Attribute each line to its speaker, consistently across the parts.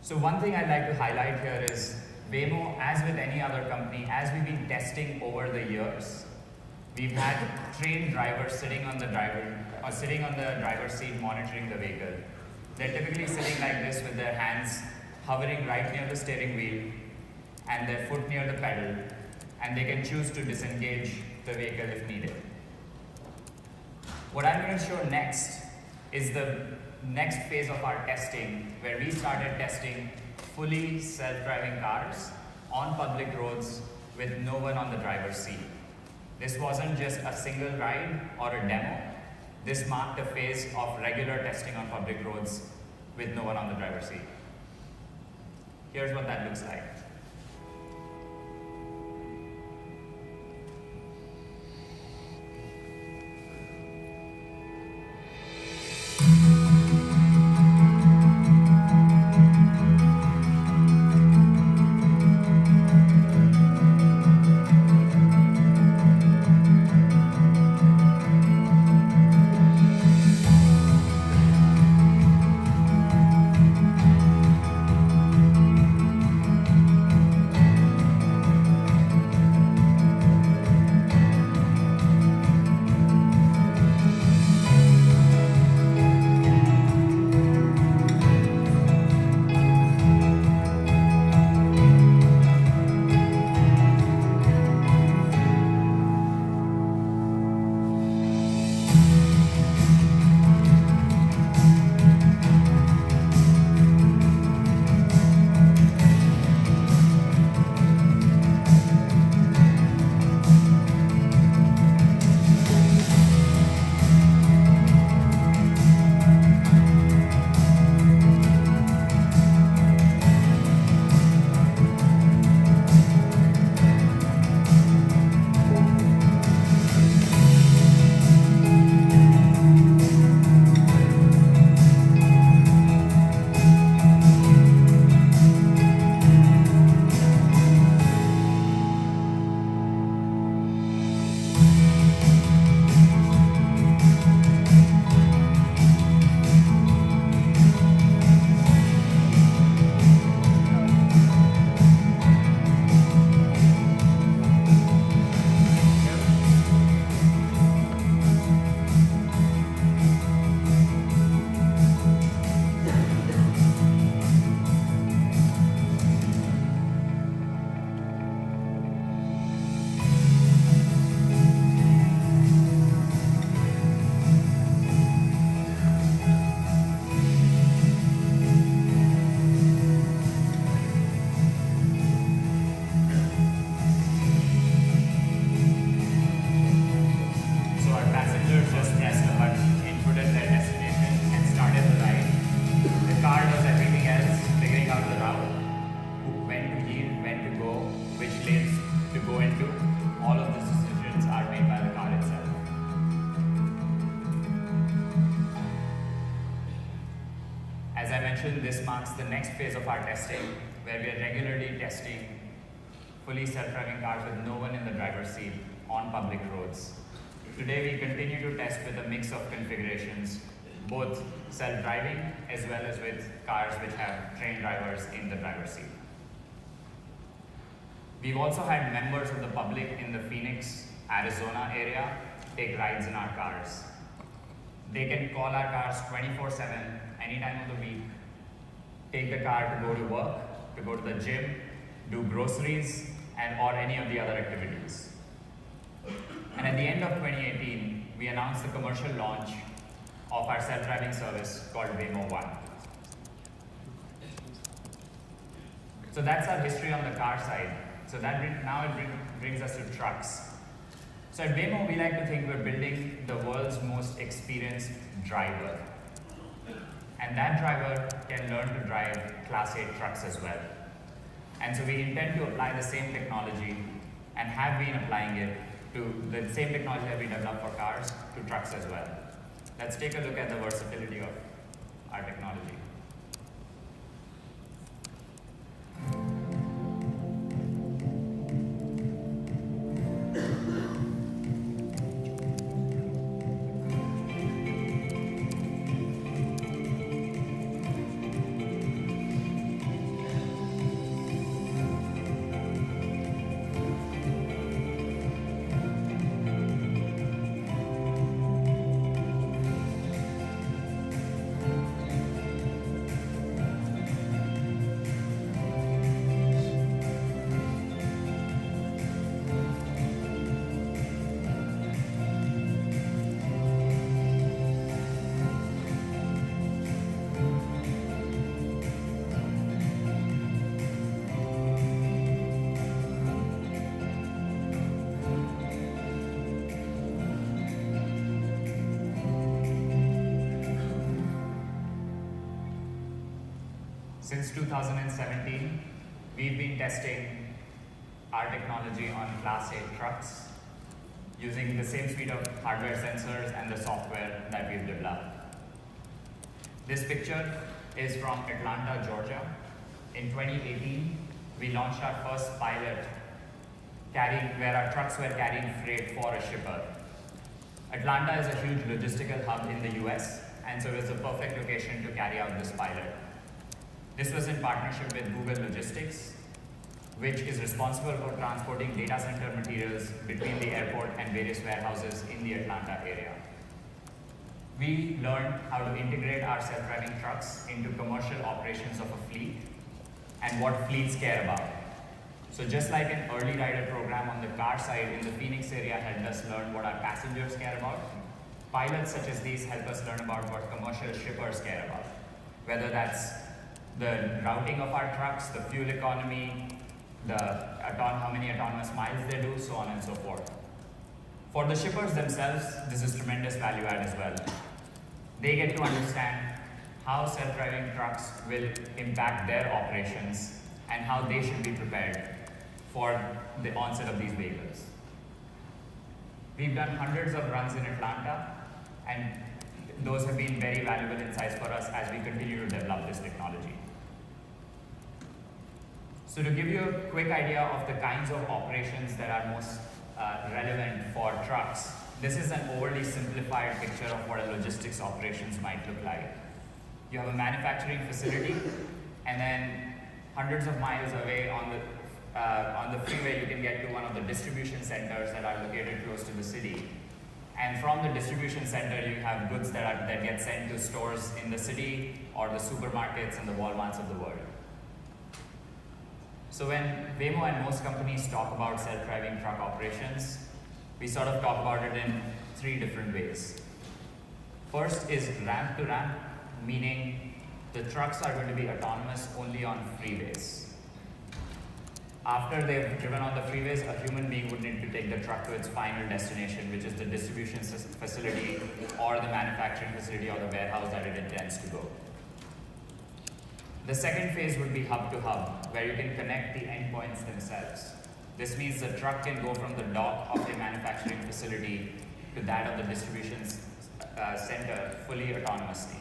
Speaker 1: So one thing I'd like to highlight here is Waymo, as with any other company, as we've been testing over the years, we've had trained drivers sitting on the driver's seat monitoring the vehicle. They're typically sitting like this with their hands hovering right near the steering wheel and their foot near the pedal, and they can choose to disengage the vehicle if needed. What I'm going to show next is the next phase of our testing, where we started testing fully self-driving cars on public roads with no one on the driver's seat. This wasn't just a single ride or a demo. This marked a phase of regular testing on public roads with no one on the driver's seat. Here's what that looks like. This marks the next phase of our testing, where we are regularly testing fully self-driving cars with no one in the driver's seat on public roads. Today we continue to test with a mix of configurations, both self-driving as well as with cars which have trained drivers in the driver's seat. We've also had members of the public in the Phoenix, Arizona area take rides in our cars. They can call our cars 24/7, any time of the week, take the car to go to work, to go to the gym, do groceries, or any of the other activities. And at the end of 2018, we announced the commercial launch of our self-driving service called Waymo One. So that's our history on the car side. So now it brings us to trucks. So at Waymo, we like to think we're building the world's most experienced driver. And that driver can learn to drive Class 8 trucks as well. And so we intend to apply the same technology, and have been applying it to the same technology that we developed for cars to trucks as well. Let's take a look at the versatility of our technology. Since 2017, we've been testing our technology on Class 8 trucks using the same suite of hardware sensors and the software that we've developed. This picture is from Atlanta, Georgia. In 2018, we launched our first pilot where our trucks were carrying freight for a shipper. Atlanta is a huge logistical hub in the US, and so it was the perfect location to carry out this pilot. This was in partnership with Google Logistics, which is responsible for transporting data center materials between the airport and various warehouses in the Atlanta area. We learned how to integrate our self-driving trucks into commercial operations of a fleet and what fleets care about. So just like an early rider program on the car side in the Phoenix area helped us learn what our passengers care about, pilots such as these help us learn about what commercial shippers care about, whether that's the routing of our trucks, the fuel economy, how many autonomous miles they do, so on and so forth. For the shippers themselves, this is tremendous value add as well. They get to understand how self-driving trucks will impact their operations and how they should be prepared for the onset of these vehicles. We've done hundreds of runs in Atlanta, and those have been very valuable insights for us as we continue to develop this technology. So to give you a quick idea of the kinds of operations that are most relevant for trucks, this is an overly simplified picture of what a logistics operations might look like. You have a manufacturing facility, and then hundreds of miles away on the freeway, you can get to one of the distribution centers that are located close to the city. And from the distribution center, you have goods that get sent to stores in the city or the supermarkets and the Walmarts of the world. So when Waymo and most companies talk about self-driving truck operations, we sort of talk about it in three different ways. First is ramp to ramp, meaning the trucks are going to be autonomous only on freeways. After they've driven on the freeways, a human being would need to take the truck to its final destination, which is the distribution facility or the manufacturing facility or the warehouse that it intends to go. The second phase would be hub to hub, where you can connect the endpoints themselves. This means the truck can go from the dock of the manufacturing facility to that of the distribution center fully autonomously.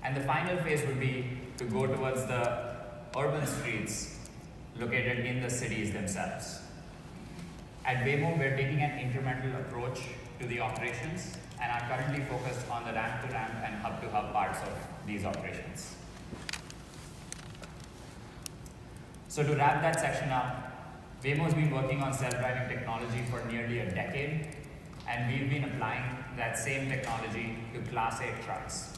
Speaker 1: And the final phase would be to go towards the urban streets located in the cities themselves. At Waymo, we're taking an incremental approach to the operations and are currently focused on the ramp-to-ramp and hub-to-hub parts of these operations. So to wrap that section up, Waymo's been working on self-driving technology for nearly a decade, and we've been applying that same technology to Class 8 trucks.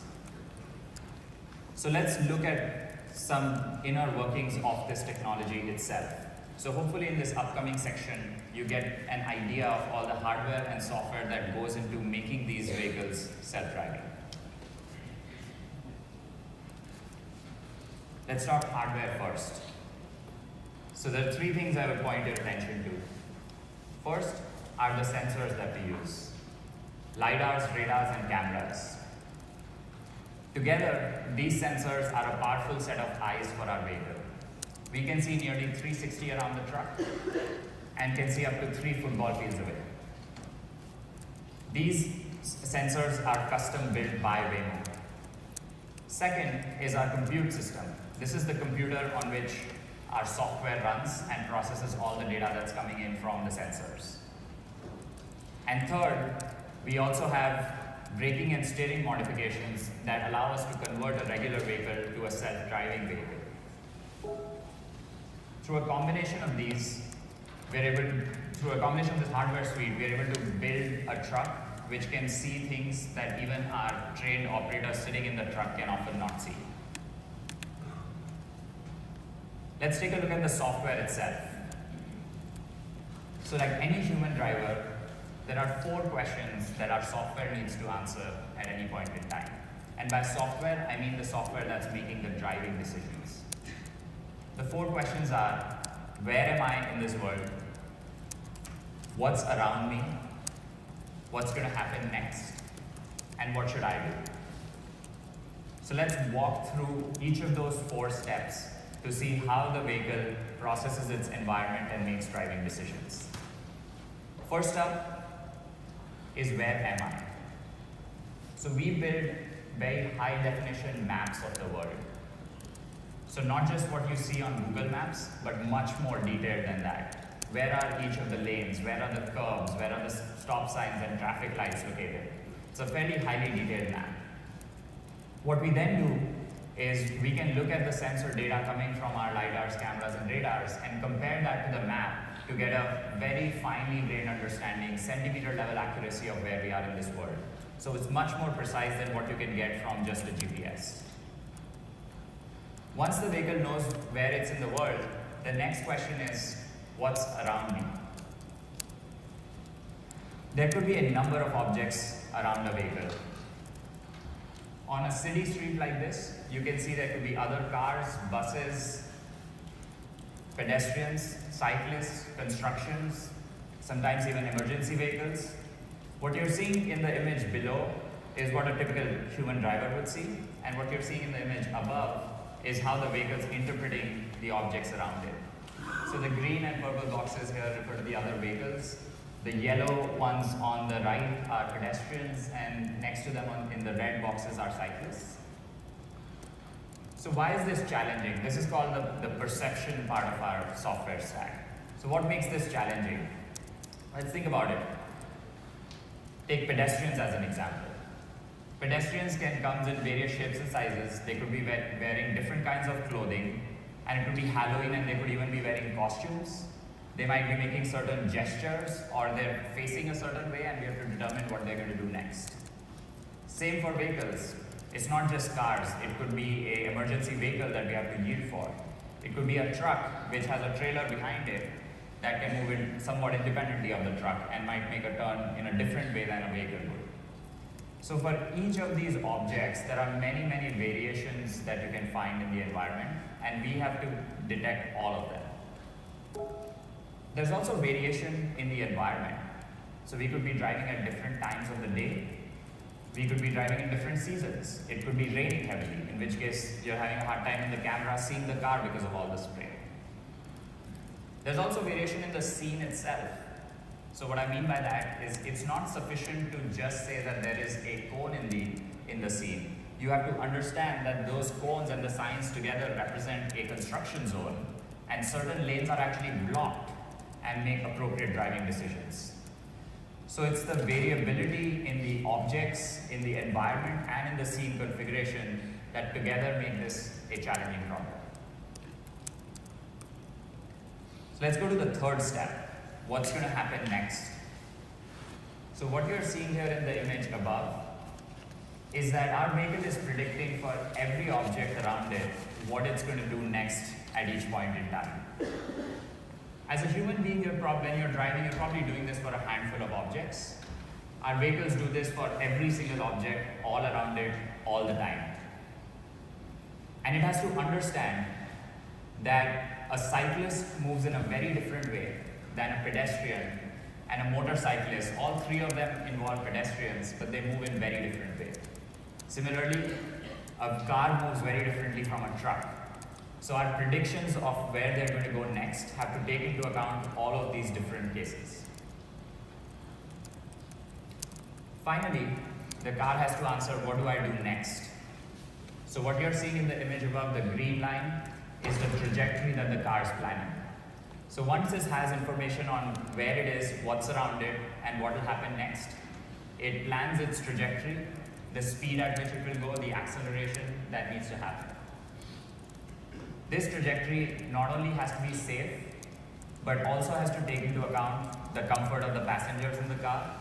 Speaker 1: So let's look at some inner workings of this technology itself. So hopefully in this upcoming section, you get an idea of all the hardware and software that goes into making these vehicles self-driving. Let's talk hardware first. So there are three things I would point your attention to. First are the sensors that we use: LiDARs, radars, and cameras. Together, these sensors are a powerful set of eyes for our vehicle. We can see nearly 360 around the truck and can see up to 3 football fields away. These sensors are custom built by Waymo. Second is our compute system. This is the computer on which our software runs and processes all the data that's coming in from the sensors. And third, we also have braking and steering modifications that allow us to convert a regular vehicle to a self-driving vehicle. Through a combination of these, through a combination of this hardware suite, we're able to build a truck which can see things that even our trained operators sitting in the truck can often not see. Let's take a look at the software itself. So like any human driver, there are 4 questions that our software needs to answer at any point in time. And by software, I mean the software that's making the driving decisions. The 4 questions are: where am I in this world? What's around me? What's going to happen next? And what should I do? So let's walk through each of those 4 steps to see how the vehicle processes its environment and makes driving decisions. First up is where am I? So we build very high definition maps of the world. So not just what you see on Google Maps, but much more detailed than that. Where are each of the lanes? Where are the curbs? Where are the stop signs and traffic lights located? It's a fairly highly detailed map. What we then do is we can look at the sensor data coming from our LiDARs, cameras, and radars and compare that to the map to get a very finely grained understanding, centimeter level accuracy of where we are in this world. So it's much more precise than what you can get from just a GPS. Once the vehicle knows where it's in the world, the next question is, what's around me? There could be a number of objects around a vehicle. On a city street like this, you can see there could be other cars, buses, pedestrians, cyclists, constructions, sometimes even emergency vehicles. What you're seeing in the image below is what a typical human driver would see, and what you're seeing in the image above is how the vehicle's interpreting the objects around it. So the green and purple boxes here refer to the other vehicles. The yellow ones on the right are pedestrians, and next to them in the red boxes are cyclists. So why is this challenging? This is called the perception part of our software stack. So what makes this challenging? Let's think about it. Take pedestrians as an example. Pedestrians can come in various shapes and sizes. They could be wearing different kinds of clothing, and it could be Halloween, and they could even be wearing costumes. They might be making certain gestures, or they're facing a certain way, and we have to determine what they're going to do next. Same for vehicles. It's not just cars. It could be an emergency vehicle that we have to yield for. It could be a truck which has a trailer behind it that can move in somewhat independently of the truck and might make a turn in a different way than a vehicle would. So for each of these objects, there are many, many variations that you can find in the environment, and we have to detect all of them. There's also variation in the environment. So we could be driving at different times of the day. We could be driving in different seasons. It could be raining heavily, in which case you're having a hard time in the camera seeing the car because of all the spray. There's also variation in the scene itself. So what I mean by that is it's not sufficient to just say that there is a cone in the scene. You have to understand that those cones and the signs together represent a construction zone, and certain lanes are actually blocked and make appropriate driving decisions. So it's the variability in the objects, in the environment, and in the scene configuration that together make this a challenging problem. So let's go to the third step. What's going to happen next? So what you're seeing here in the image above is that our vehicle is predicting for every object around it what it's going to do next at each point in time. As a human being, when you're driving, you're probably doing this for a handful of objects. Our vehicles do this for every single object, all around it, all the time. And it has to understand that a cyclist moves in a very different way than a pedestrian and a motorcyclist. All three of them involve pedestrians, but they move in very different ways. Similarly, a car moves very differently from a truck. So our predictions of where they're going to go next have to take into account all of these different cases. Finally, the car has to answer, what do I do next? So what you're seeing in the image above, the green line, is the trajectory that the car is planning. So once this has information on where it is, what's around it, and what will happen next, it plans its trajectory, the speed at which it will go, the acceleration that needs to happen. This trajectory not only has to be safe, but also has to take into account the comfort of the passengers in the car,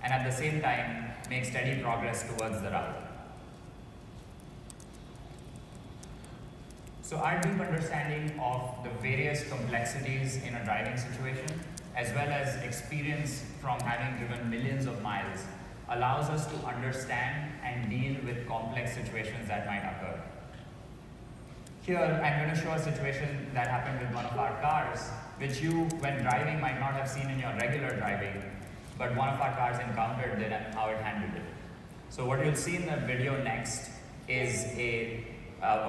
Speaker 1: and at the same time, make steady progress towards the route. So our deep understanding of the various complexities in a driving situation, as well as experience from having driven millions of miles, allows us to understand and deal with complex situations that might occur. Here, I'm going to show a situation that happened with one of our cars, which you, when driving, might not have seen in your regular driving, but one of our cars encountered it and how it handled it. So what you'll see in the video next is a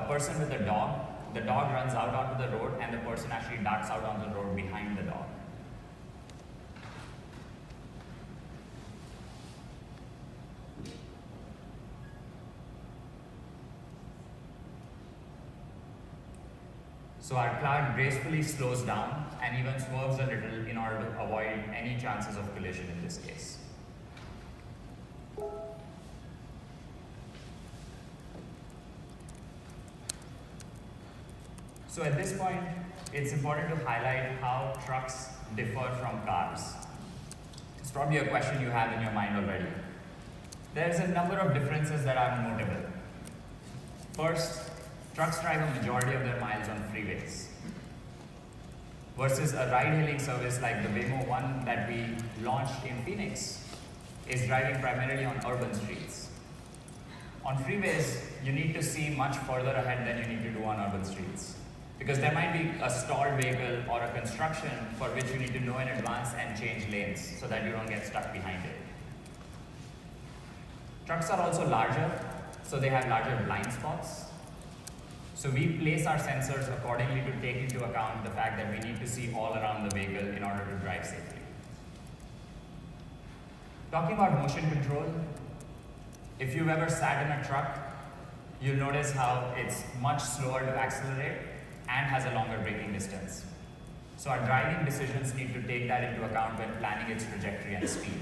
Speaker 1: person with a dog. The dog runs out onto the road, and the person actually darts out onto the road behind the dog. So our car gracefully slows down and even swerves a little in order to avoid any chances of collision in this case. So at this point, it's important to highlight how trucks differ from cars. It's probably a question you have in your mind already. There's a number of differences that are notable. First, trucks drive a majority of their miles on freeways, versus a ride-hailing service like the Waymo one that we launched in Phoenix is driving primarily on urban streets. On freeways, you need to see much further ahead than you need to do on urban streets, because there might be a stalled vehicle or a construction for which you need to know in advance and change lanes so that you don't get stuck behind it. Trucks are also larger, so they have larger blind spots. So we place our sensors accordingly to take into account the fact that we need to see all around the vehicle in order to drive safely. Talking about motion control, if you've ever sat in a truck, you'll notice how it's much slower to accelerate and has a longer braking distance. So our driving decisions need to take that into account when planning its trajectory and speed.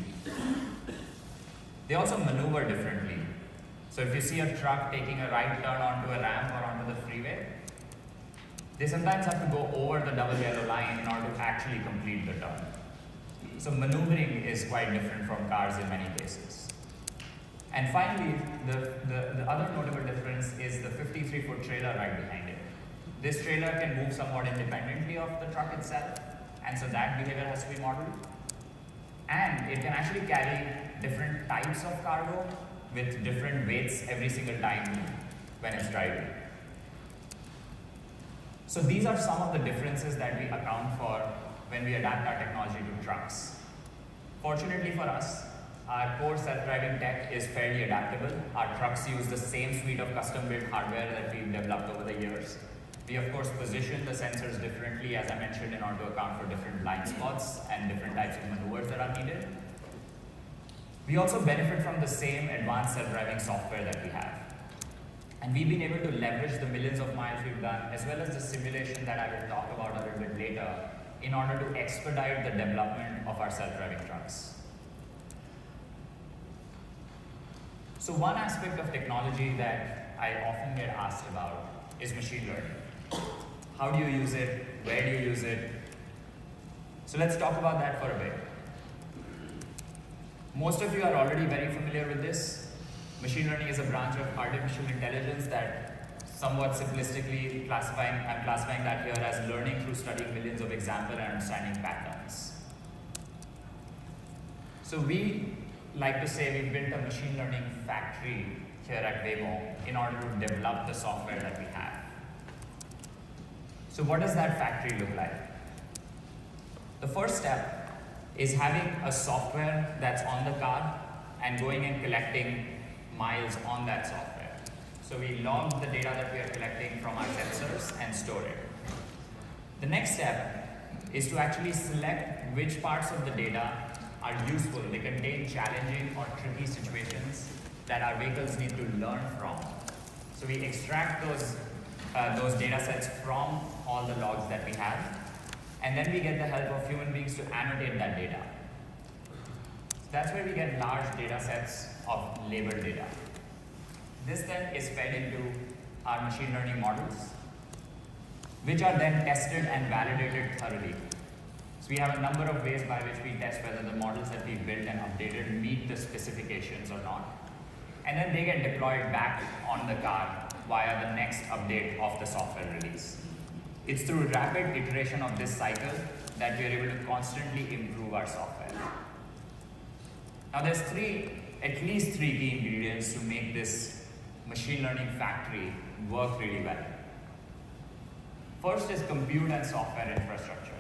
Speaker 1: They also maneuver differently. So if you see a truck taking a right turn onto a ramp or onto the freeway, they sometimes have to go over the double yellow line in order to actually complete the turn. So maneuvering is quite different from cars in many cases. And finally, the other notable difference is the 53-foot trailer right behind it. This trailer can move somewhat independently of the truck itself, and so that behavior has to be modeled. And it can actually carry different types of cargo with different weights every single time when it's driving. So these are some of the differences that we account for when we adapt our technology to trucks. Fortunately for us, our core self-driving tech is fairly adaptable. Our trucks use the same suite of custom-built hardware that we've developed over the years. We of course position the sensors differently, as I mentioned, in order to account for different blind spots and different types of maneuvers that are needed. We also benefit from the same advanced self-driving software that we have. And we've been able to leverage the millions of miles we've done, as well as the simulation that I will talk about a little bit later, in order to expedite the development of our self-driving trucks. So one aspect of technology that I often get asked about is machine learning. How do you use it? Where do you use it? So let's talk about that for a bit. Most of you are already very familiar with this. Machine learning is a branch of artificial intelligence that, somewhat simplistically I'm classifying that here as learning through studying millions of examples and understanding patterns. So we like to say we built a machine learning factory here at Waymo in order to develop the software that we have. So what does that factory look like? The first step is having a software that's on the car and going and collecting miles on that software. So we log the data that we are collecting from our sensors and store it. The next step is to actually select which parts of the data are useful. They contain challenging or tricky situations that our vehicles need to learn from. So we extract those data sets from all the logs that we have, and then we get the help of human beings to annotate that data. So that's where we get large data sets of labeled data. This then is fed into our machine learning models, which are then tested and validated thoroughly. So we have a number of ways by which we test whether the models that we've built and updated meet the specifications or not. And then they get deployed back on the car via the next update of the software release. It's through rapid iteration of this cycle that we are able to constantly improve our software. Now there's at least three key ingredients to make this machine learning factory work really well. First is compute and software infrastructure.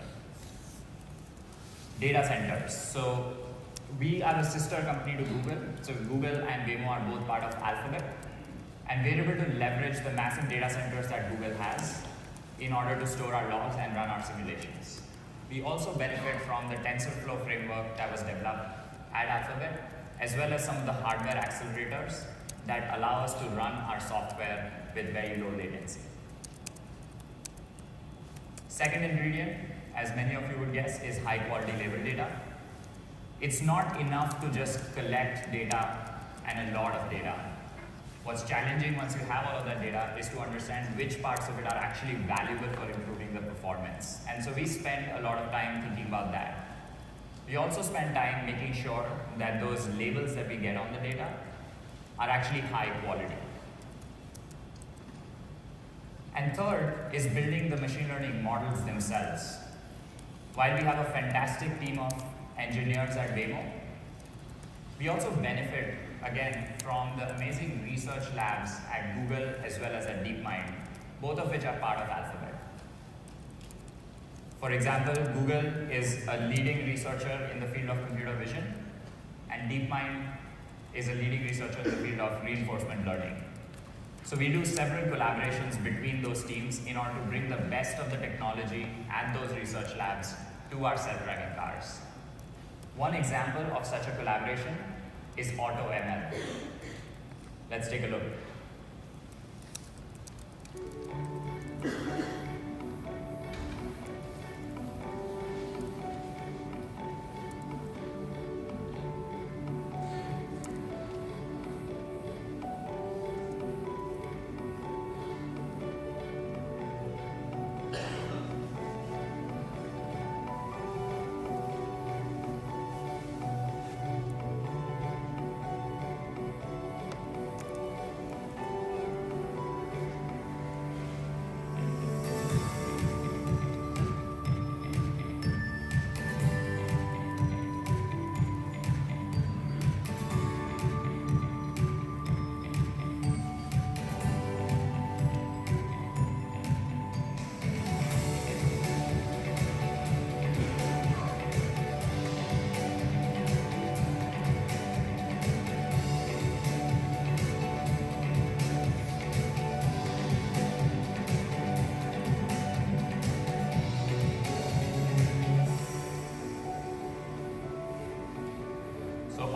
Speaker 1: Data centers. So we are a sister company to Google. So Google and Waymo are both part of Alphabet. And we're able to leverage the massive data centers that Google has in order to store our logs and run our simulations. We also benefit from the TensorFlow framework that was developed at Alphabet, as well as some of the hardware accelerators that allow us to run our software with very low latency. Second ingredient, as many of you would guess, is high quality label data. It's not enough to just collect data and a lot of data. What's challenging once you have all of that data is to understand which parts of it are actually valuable for improving the performance. And so we spend a lot of time thinking about that. We also spend time making sure that those labels that we get on the data are actually high quality. And third is building the machine learning models themselves. While we have a fantastic team of engineers at Waymo, we also benefit, again, from the amazing research labs at Google as well as at DeepMind, both of which are part of Alphabet. For example, Google is a leading researcher in the field of computer vision, and DeepMind is a leading researcher in the field of reinforcement learning. So we do several collaborations between those teams in order to bring the best of the technology and those research labs to our self-driving cars. One example of such a collaboration is AutoML. Let's take a look.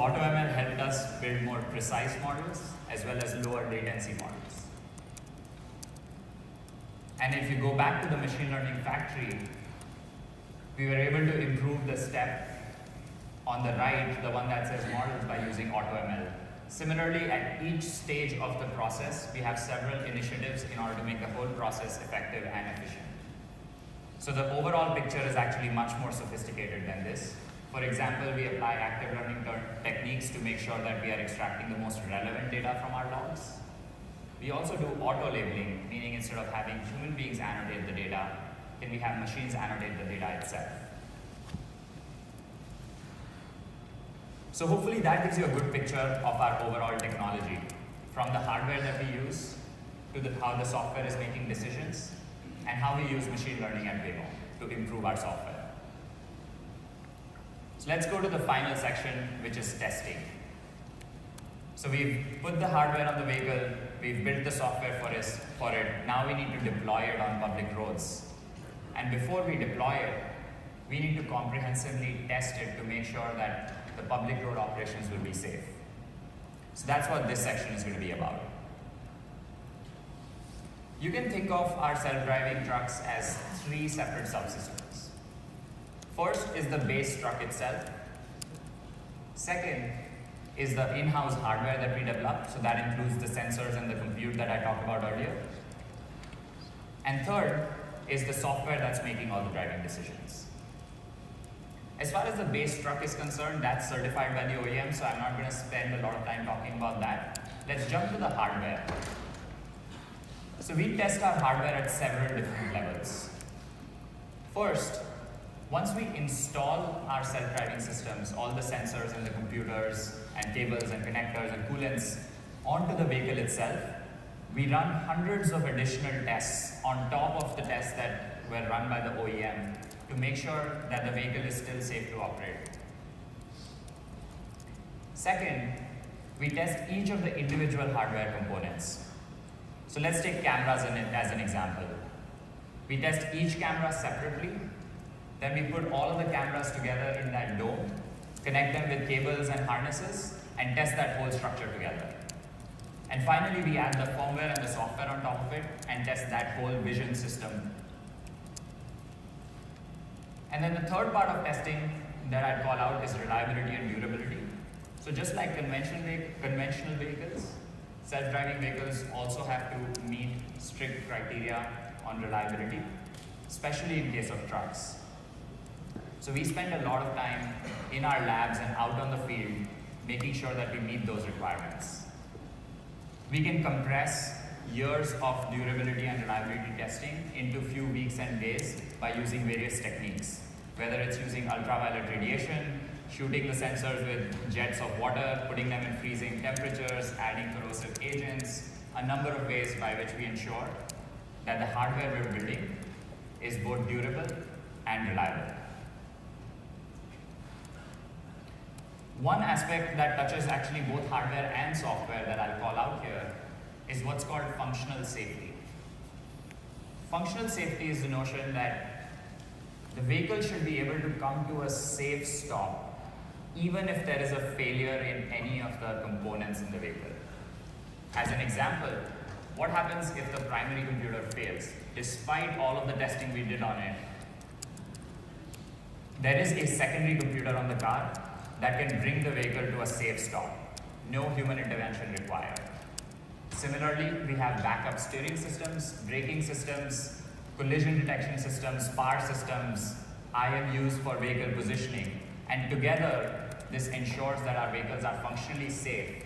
Speaker 1: AutoML helped us build more precise models as well as lower latency models. And if you go back to the machine learning factory, we were able to improve the step on the right, the one that says models, by using AutoML. Similarly, at each stage of the process, we have several initiatives in order to make the whole process effective and efficient. So the overall picture is actually much more sophisticated than this. For example, we apply active learning techniques to make sure that we are extracting the most relevant data from our logs. We also do auto-labeling, meaning instead of having human beings annotate the data, then we have machines annotate the data itself. So hopefully that gives you a good picture of our overall technology, from the hardware that we use to how the software is making decisions, and how we use machine learning at Waymo to improve our software. So let's go to the final section, which is testing. So we've put the hardware on the vehicle, we've built the software for it. Now we need to deploy it on public roads. And before we deploy it, we need to comprehensively test it to make sure that the public road operations will be safe. So that's what this section is going to be about. You can think of our self-driving trucks as three separate subsystems. First is the base truck itself. Second is the in-house hardware that we developed, so that includes the sensors and the compute that I talked about earlier. And third is the software that's making all the driving decisions. As far as the base truck is concerned, that's certified by the OEM, so I'm not going to spend a lot of time talking about that. Let's jump to the hardware. So we test our hardware at several different levels. First, once we install our self-driving systems, all the sensors and the computers and cables and connectors and coolants onto the vehicle itself, we run hundreds of additional tests on top of the tests that were run by the OEM to make sure that the vehicle is still safe to operate. Second, we test each of the individual hardware components. So let's take cameras as an example. We test each camera separately, then we put all of the cameras together in that dome, connect them with cables and harnesses, and test that whole structure together. And finally, we add the firmware and the software on top of it and test that whole vision system. And then the third part of testing that I'd call out is reliability and durability. So just like conventional vehicles, self-driving vehicles also have to meet strict criteria on reliability, especially in case of trucks. So we spend a lot of time in our labs and out on the field making sure that we meet those requirements. We can compress years of durability and reliability testing into few weeks and days by using various techniques, whether it's using ultraviolet radiation, shooting the sensors with jets of water, putting them in freezing temperatures, adding corrosive agents, a number of ways by which we ensure that the hardware we're building is both durable and reliable. One aspect that touches actually both hardware and software that I'll call out here is what's called functional safety. Functional safety is the notion that the vehicle should be able to come to a safe stop even if there is a failure in any of the components in the vehicle. As an example, what happens if the primary computer fails? Despite all of the testing we did on it, there is a secondary computer on the car that can bring the vehicle to a safe stop. No human intervention required. Similarly, we have backup steering systems, braking systems, collision detection systems, power systems, IMUs for vehicle positioning, and together this ensures that our vehicles are functionally safe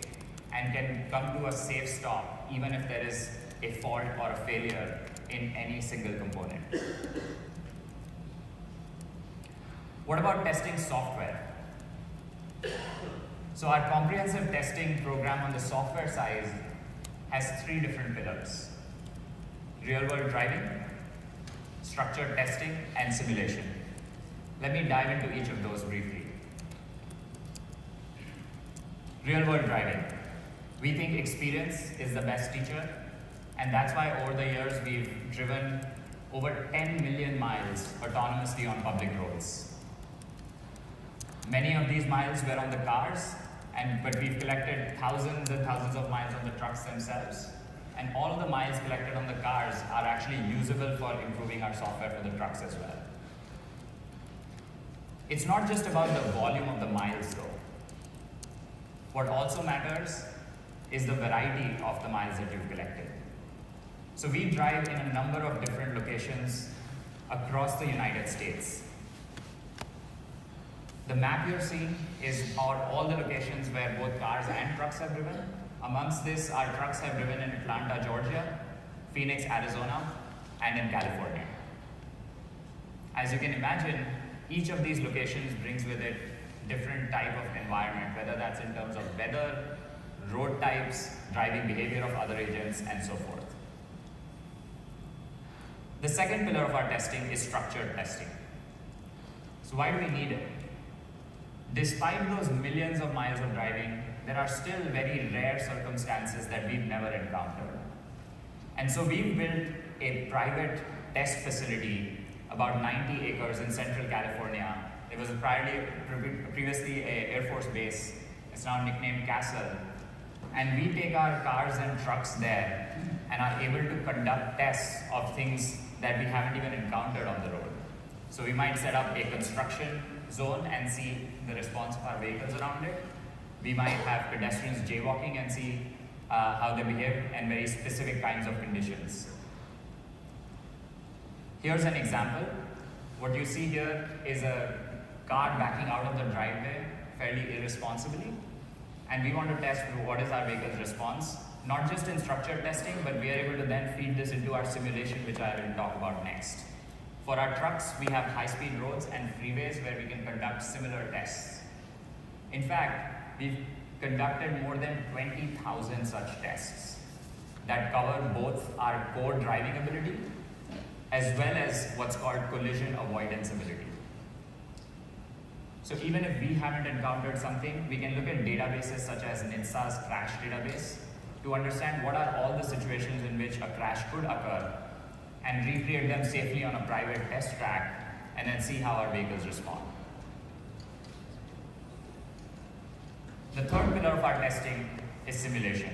Speaker 1: and can come to a safe stop even if there is a fault or a failure in any single component. What about testing software? So our comprehensive testing program on the software side has 3 different pillars: real-world driving, structured testing, and simulation. Let me dive into each of those briefly. Real-world driving. We think experience is the best teacher, and that's why over the years we've driven over 10 million miles autonomously on public roads. Many of these miles were on the cars, but we've collected thousands and thousands of miles on the trucks themselves. And all of the miles collected on the cars are actually usable for improving our software for the trucks as well. It's not just about the volume of the miles though. What also matters is the variety of the miles that you've collected. So we drive in a number of different locations across the United States. The map you're seeing are all the locations where both cars and trucks have driven. Amongst this, our trucks have driven in Atlanta, Georgia, Phoenix, Arizona, and in California. As you can imagine, each of these locations brings with it different type of environment, whether that's in terms of weather, road types, driving behavior of other agents, and so forth. The second pillar of our testing is structured testing. So why do we need it? Despite those millions of miles of driving, there are still very rare circumstances that we've never encountered. And so we've built a private test facility about 90 acres in Central California. It was previously an Air Force base. It's now nicknamed Accel. And we take our cars and trucks there and are able to conduct tests of things that we haven't even encountered on the road. So we might set up a construction zone and see the response of our vehicles around it. We might have pedestrians jaywalking and see how they behave and very specific kinds of conditions. Here's an example. What you see here is a car backing out of the driveway fairly irresponsibly. And we want to test what is our vehicle's response, not just in structured testing, but we are able to then feed this into our simulation, which I will talk about next. For our trucks, we have high-speed roads and freeways where we can conduct similar tests. In fact, we've conducted more than 20,000 such tests that cover both our core driving ability as well as what's called collision avoidance ability. So even if we haven't encountered something, we can look at databases such as NHTSA's crash database to understand what are all the situations in which a crash could occur and recreate them safely on a private test track and then see how our vehicles respond. The third pillar of our testing is simulation.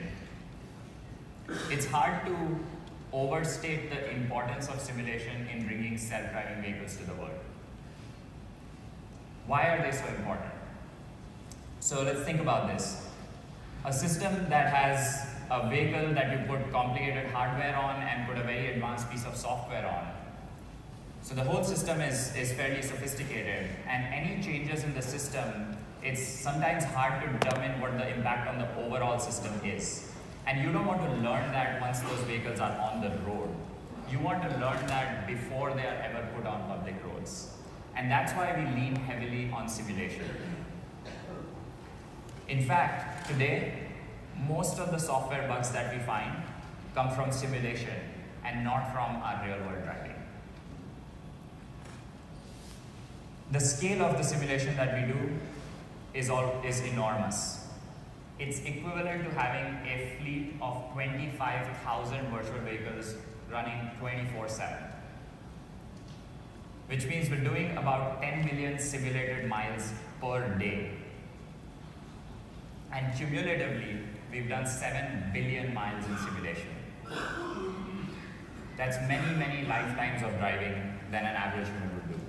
Speaker 1: It's hard to overstate the importance of simulation in bringing self-driving vehicles to the world. Why are they so important? So let's think about this. A system that has a vehicle that you put complicated hardware on and put a very advanced piece of software on. So the whole system is fairly sophisticated, and any changes in the system, it's sometimes hard to determine what the impact on the overall system is. And you don't want to learn that once those vehicles are on the road. You want to learn that before they are ever put on public roads. And that's why we lean heavily on simulation. In fact, today, most of the software bugs that we find come from simulation and not from our real-world driving. The scale of the simulation that we do is enormous. It's equivalent to having a fleet of 25,000 virtual vehicles running 24/7. Which means we're doing about 10 million simulated miles per day. And cumulatively, we've done 7 billion miles in simulation. That's many, many lifetimes of driving than an average human would do.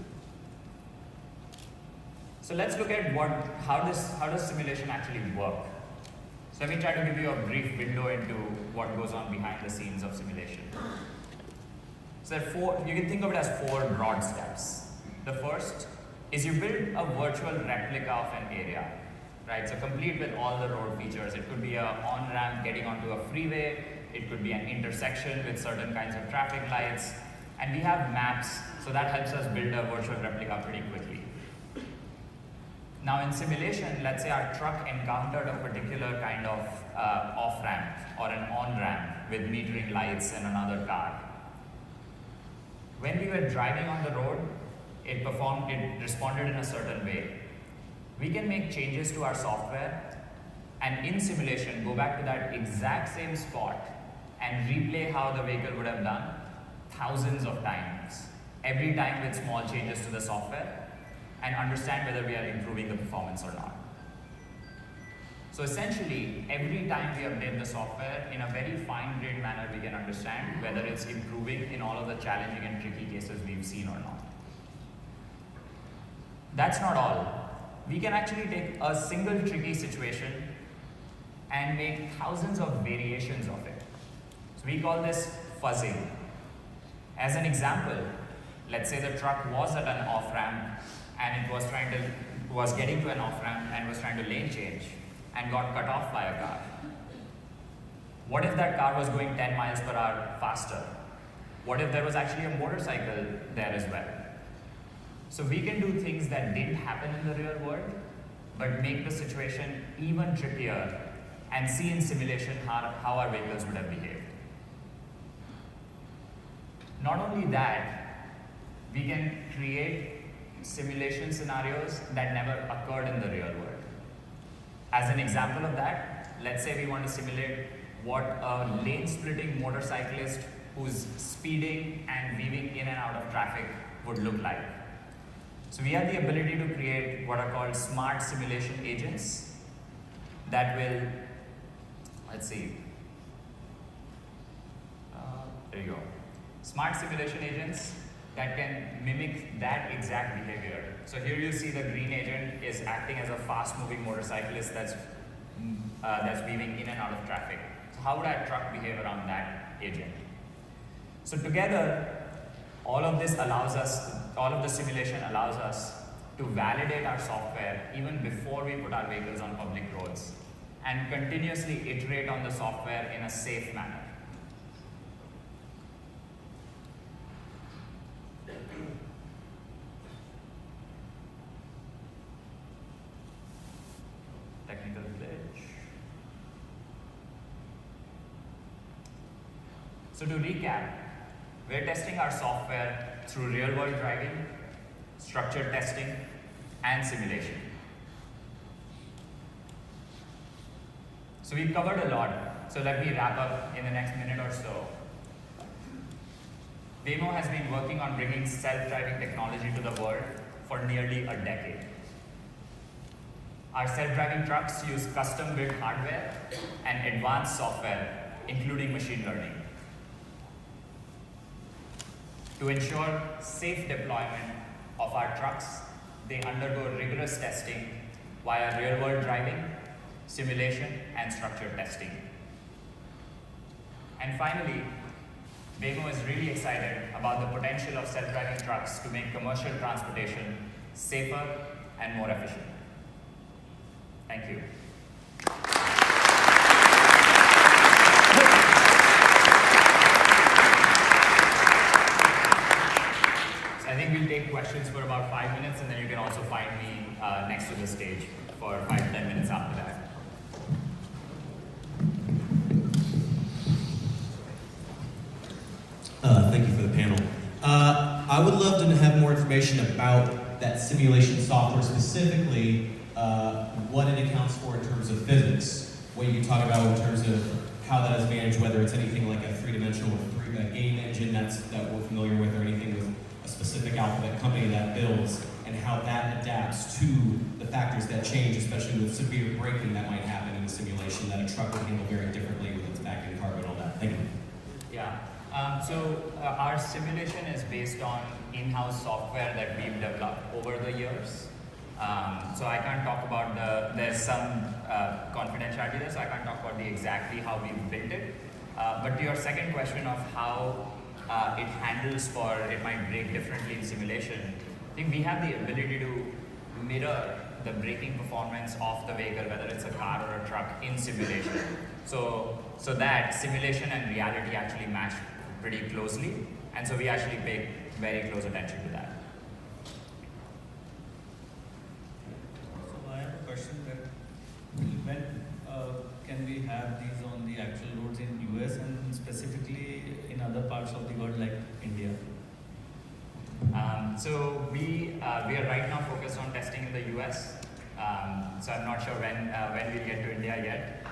Speaker 1: So let's look at how does simulation actually work. So let me try to give you a brief window into what goes on behind the scenes of simulation. So you can think of it as 4 broad steps. The first is you build a virtual replica of an area, right? So complete with all the road features. It could be an on-ramp getting onto a freeway. It could be an intersection with certain kinds of traffic lights. And we have maps, so that helps us build a virtual replica pretty quickly. Now in simulation, let's say our truck encountered a particular kind of off-ramp or an on-ramp with metering lights and another car. When we were driving on the road, it responded in a certain way. We can make changes to our software and in simulation go back to that exact same spot and replay how the vehicle would have done thousands of times, every time with small changes to the software, and understand whether we are improving the performance or not. So essentially, every time we update the software, in a very fine-grained manner, we can understand whether it's improving in all of the challenging and tricky cases we've seen or not. That's not all. We can actually take a single tricky situation and make thousands of variations of it. So we call this fuzzing. As an example, let's say the truck was at an off-ramp and it was getting to an off-ramp and was trying to lane change and got cut off by a car. What if that car was going 10 miles per hour faster? What if there was actually a motorcycle there as well? So we can do things that didn't happen in the real world, but make the situation even trickier and see in simulation how our vehicles would have behaved. Not only that, we can create simulation scenarios that never occurred in the real world. As an example of that, let's say we want to simulate what a lane-splitting motorcyclist who's speeding and weaving in and out of traffic would look like. So we have the ability to create what are called smart simulation agents that will, let's see, there you go. Smart simulation agents that can mimic that exact behavior. So here you see the green agent is acting as a fast-moving motorcyclist that's weaving in and out of traffic. So how would our truck behave around that agent? So together, all of the simulation allows us to validate our software even before we put our vehicles on public roads and continuously iterate on the software in a safe manner. Technical glitch. So to recap, we're testing our software through real-world driving, structured testing, and simulation. So we've covered a lot, So let me wrap up in the next minute or so. Waymo has been working on bringing self-driving technology to the world for nearly a decade. Our self-driving trucks use custom-built hardware and advanced software, including machine learning, to ensure safe deployment of our trucks. They undergo rigorous testing via real-world driving, simulation, and structured testing. And finally, Waymo is really excited about the potential of self-driving trucks to make commercial transportation safer and more efficient. Thank you. So I think we'll take questions for about 5 minutes, and then you can also find me next to the stage for 5 to 10 minutes after that.
Speaker 2: Thank you for the panel. I would love to have more information about that simulation software, specifically what it accounts for in terms of physics, what you talk about in terms of how that is managed, whether it's anything like a three-dimensional game engine that we're familiar with, or anything with a specific alphabet company that builds, and how that adapts to the factors that change, especially with severe braking that might happen in the simulation that a truck would handle very differently with its back-end cargo and all that. Thank you.
Speaker 1: Yeah. Our simulation is based on in-house software that we've developed over the years. So I can't talk about there's some confidentiality there, so I can't talk about exactly how we've built it. But to your second question of how it handles it might break differently in simulation, I think we have the ability to mirror the braking performance of the vehicle, whether it's a car or a truck, in simulation. So that simulation and reality actually match pretty closely, and so we actually pay very close attention to that.
Speaker 3: So I have a question that when can we have these on the actual roads in US and specifically in other parts of the world like India?
Speaker 1: So we are right now focused on testing in the US. So I'm not sure when we'll get to India yet.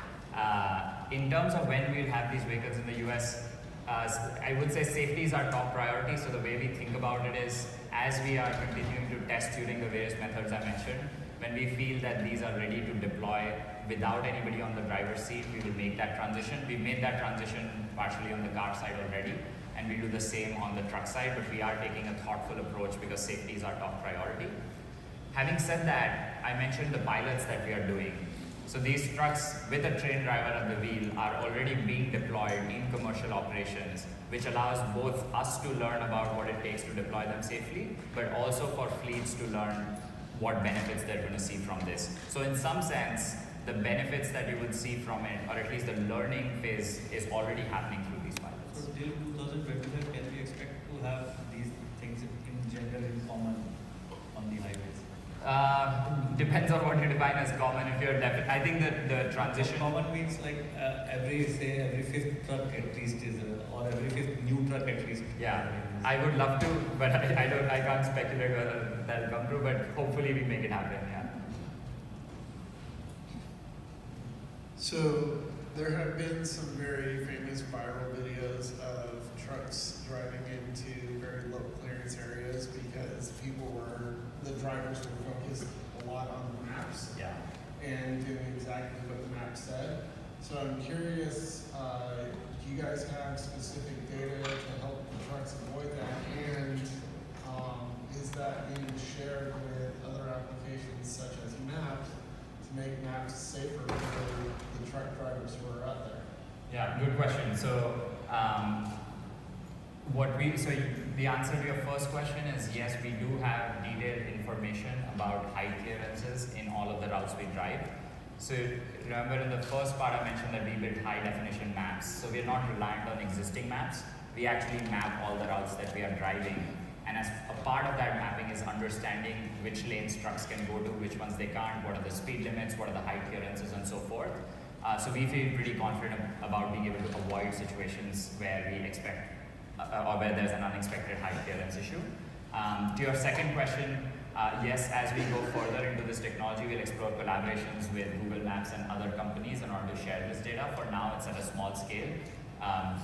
Speaker 1: In terms of when we'll have these vehicles in the US, I would say safety is our top priority. So the way we think about it is, as we are continuing to test using the various methods I mentioned, when we feel that these are ready to deploy without anybody on the driver's seat, we will make that transition. We've made that transition partially on the car side already, and we do the same on the truck side, but we are taking a thoughtful approach because safety is our top priority. Having said that, I mentioned the pilots that we are doing. So these trucks with a trained driver at the wheel are already being deployed in commercial operations, which allows both us to learn about what it takes to deploy them safely, but also for fleets to learn what benefits they're going to see from this. So in some sense, the benefits that you would see from it, or at least the learning phase, is already happening through these pilots.
Speaker 3: So till 2025, can we expect to have these things in general in common on the highways?
Speaker 1: Depends on what you define as common. If you're I think that the transition.
Speaker 3: Common means like every fifth truck at least is, or every fifth new truck at least.
Speaker 1: Yeah, I would love to, but I can't speculate whether that'll come true. But hopefully we make it happen. Yeah.
Speaker 4: So there have been some very famous viral videos of trucks driving into very low clearance areas because the drivers were focused a lot on the maps and doing exactly what the map said. So I'm curious, do you guys have specific data to help the trucks avoid that? And is that being shared with other applications such as maps to make maps safer for the truck drivers who are out there?
Speaker 1: Yeah, good question. So the answer to your first question is yes, we do have detailed information about height clearances in all of the routes we drive. So remember in the first part I mentioned that we build high definition maps. So we're not reliant on existing maps. We actually map all the routes that we are driving. And as a part of that mapping is understanding which lanes trucks can go to, which ones they can't, what are the speed limits, what are the height clearances, and so forth. So we feel pretty confident about being able to avoid situations where we expect or where there's an unexpected height clearance issue. To your second question, Yes, as we go further into this technology, we'll explore collaborations with Google Maps and other companies in order to share this data. For now, it's at a small scale,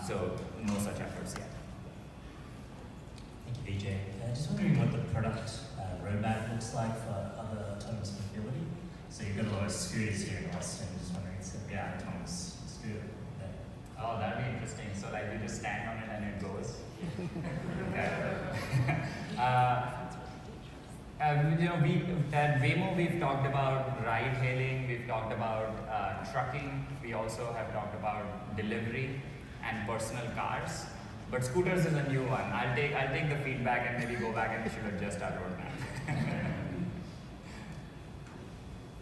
Speaker 1: so no such efforts yet.
Speaker 5: Thank you, Vijay. Just wondering what the product roadmap looks like for other autonomous mobility. So you've got a lot of scooters here in Austin. Just wondering, it's going to be an autonomous scooter there.
Speaker 1: Oh, that'd be interesting. So like you just stand on it and it goes. We at Waymo we've talked about ride hailing, we've talked about trucking, we also have talked about delivery and personal cars. But scooters is a new one. I'll take the feedback and maybe go back and we should adjust our roadmap.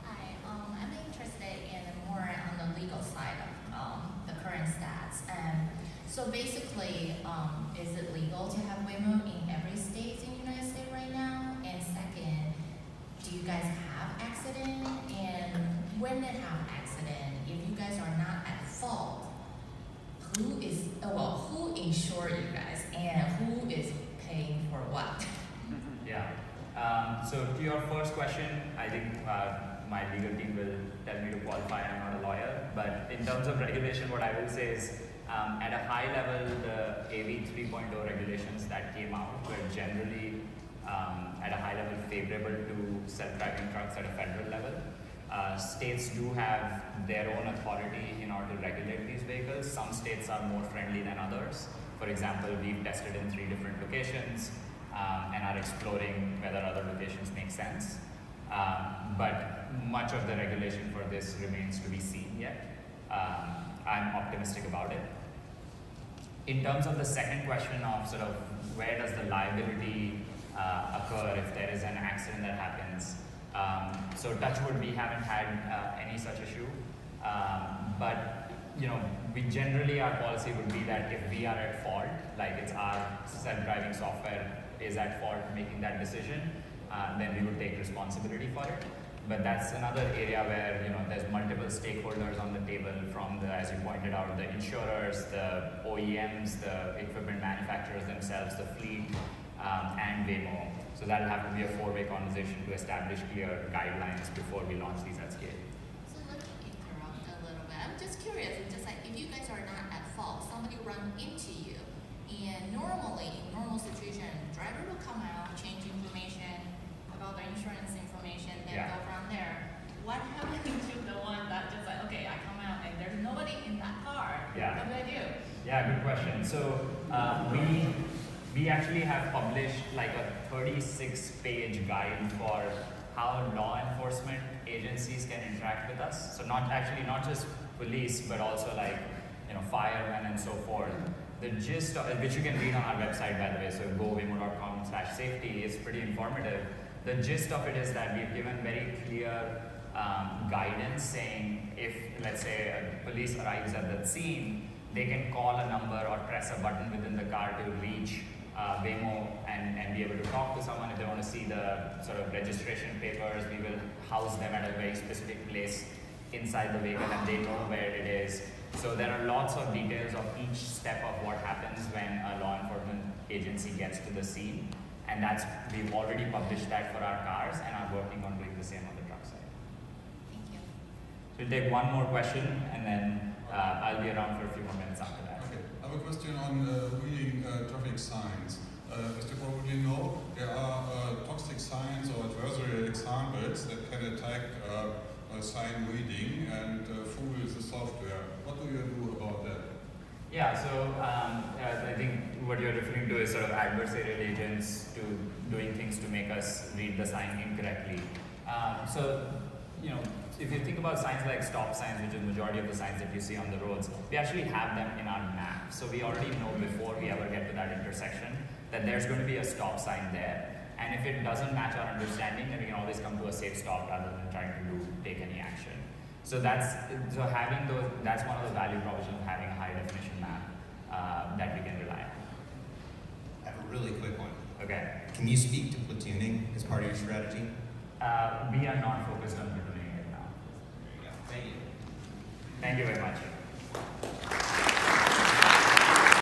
Speaker 6: Hi, I'm interested in more on the legal side of the current stats. So basically, is it legal to have Waymo in every state in the United States right now? And second, do you guys have accident? And when they have accident, if you guys are not at fault, who insure you guys and who is paying for what?
Speaker 1: Yeah. So to your first question, I think my legal team will tell me to qualify. I'm not a lawyer, but in terms of regulation, what I will say is at a high level, the AV 3.0 regulations that came out were generally at a high level favorable to self-driving trucks at a federal level. States do have their own authority in order to regulate these vehicles. Some states are more friendly than others. For example, we've tested in 3 different locations and are exploring whether other locations make sense. But much of the regulation for this remains to be seen yet. I'm optimistic about it. In terms of the second question of sort of where does the liability occur if there is an accident that happens, so touch wood, we haven't had any such issue, but we generally, our policy would be that if we are at fault, like it's our self-driving software is at fault making that decision, then we would take responsibility for it. But that's another area where there's multiple stakeholders on the table, from the, as you pointed out, the insurers, the OEMs, the equipment manufacturers themselves, the fleet, and Waymo. So that'll have to be a 4-way conversation to establish clear guidelines before we launch these at scale.
Speaker 6: So let me interrupt a little bit. I'm just curious, it's just like if you guys are not at fault, somebody run into you, and normally, in normal situation, driver will come out, change information about the insurance information, then go from there. What happens to the one that just like, okay, I come out and there's nobody in that car?
Speaker 1: Yeah.
Speaker 6: What do I do?
Speaker 1: Yeah, good question. So we actually have published like a 36-page guide for how law enforcement agencies can interact with us. So not just police, but also like firemen and so forth. The gist of which you can read on our website, by the way, so go waymo.com/safety, is pretty informative. The gist of it is that we've given very clear guidance saying if, let's say, a police arrives at that scene, they can call a number or press a button within the car to reach Waymo and be able to talk to someone. If they want to see the sort of registration papers, we will house them at a very specific place inside the vehicle and they know where it is. So there are lots of details of each step of what happens when a law enforcement agency gets to the scene. And we've already published that for our cars and are working on doing the same on the truck side.
Speaker 6: Thank you.
Speaker 1: We'll take one more question and then I'll be around for a few more minutes after that.
Speaker 7: Okay, I have a question on reading traffic signs. As you probably know, there are toxic signs or adversarial examples that can attack sign reading and fool the software. What do you do about that?
Speaker 1: Yeah, so I think what you're referring to is sort of adversarial agents doing things to make us read the sign incorrectly. If you think about signs like stop signs, which is the majority of the signs that you see on the roads, we actually have them in our map. So we already know before we ever get to that intersection that there's going to be a stop sign there. And if it doesn't match our understanding, then we can always come to a safe stop rather than trying to take any action. So that's one of the value propositions of having a high definition map that we can rely on.
Speaker 2: I have a really quick one.
Speaker 1: Okay.
Speaker 2: Can you speak to platooning as part of your strategy?
Speaker 1: We are not focused on platooning right now.
Speaker 2: There you go. Thank you.
Speaker 1: Thank you very much.